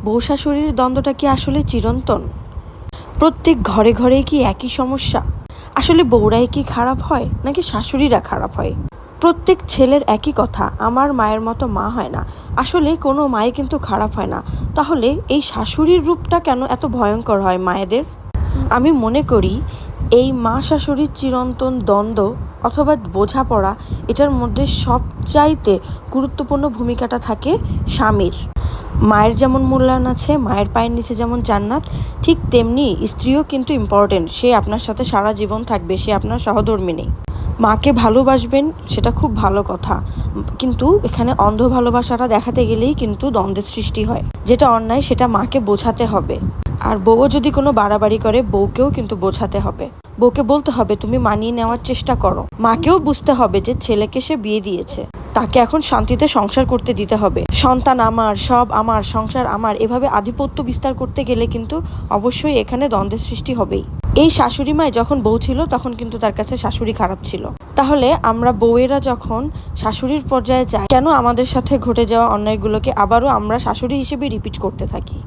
বউ শাশুড়ির দ্বন্দ্বটা কি আসলে চিরন্তন? প্রত্যেক ঘরে ঘরে কি একই সমস্যা? আসলে বউরাই কি খারাপ হয় নাকি শাশুড়িরা খারাপ হয়? প্রত্যেক ছেলের একই কথা, আমার মায়ের মতো মা হয় না। আসলে কোনো মাই কিন্তু খারাপ হয় না। তাহলে এই শাশুড়ির রূপটা কেন এত ভয়ঙ্কর হয় মায়েদের? আমি মনে করি এই মা শাশুড়ির চিরন্তন দ্বন্দ্ব অথবা বোঝাপড়া, এটার মধ্যে সবচাইতে গুরুত্বপূর্ণ ভূমিকাটা থাকে স্বামীর। মায়ের যেমন মূল্যায়ন আছে, মায়ের পায়ের নিচে যেমন জান্নাত, ঠিক তেমনি স্ত্রীও কিন্তু ইম্পর্টেন্ট। সে আপনার সাথে সারা জীবন থাকবে, সে আপনার সহধর্মিণী। মাকে ভালোবাসবেন, সেটা খুব ভালো কথা, কিন্তু এখানে অন্ধ ভালোবাসাটা দেখাতে গেলেই কিন্তু দ্বন্দ্বের সৃষ্টি হয়। যেটা অন্যায় সেটা মাকে বোঝাতে হবে। আর বউও যদি কোনো বাড়াবাড়ি করে, বউকেও কিন্তু বোঝাতে হবে। বউকে বলতে হবে তুমি মানিয়ে নেওয়ার চেষ্টা করো। মাকেও বুঝতে হবে যে ছেলেকে সে বিয়ে দিয়েছে, তাকে এখন শান্তিতে সংসার করতে দিতে হবে। সন্তান আমার, সব আমার, সংসার আমার, এভাবে আধিপত্য বিস্তার করতে গেলে কিন্তু অবশ্যই এখানে দ্বন্দ্বের সৃষ্টি হবেই। এই শাশুড়ি মায় যখন বউ ছিল তখন কিন্তু তার কাছে শাশুড়ি খারাপ ছিল। তাহলে আমরা বউয়েরা যখন শাশুড়ির পর্যায়ে যাই, কেন আমাদের সাথে ঘটে যাওয়া অন্যায়গুলোকে আবারও আমরা শাশুড়ি হিসেবে রিপিট করতে থাকি?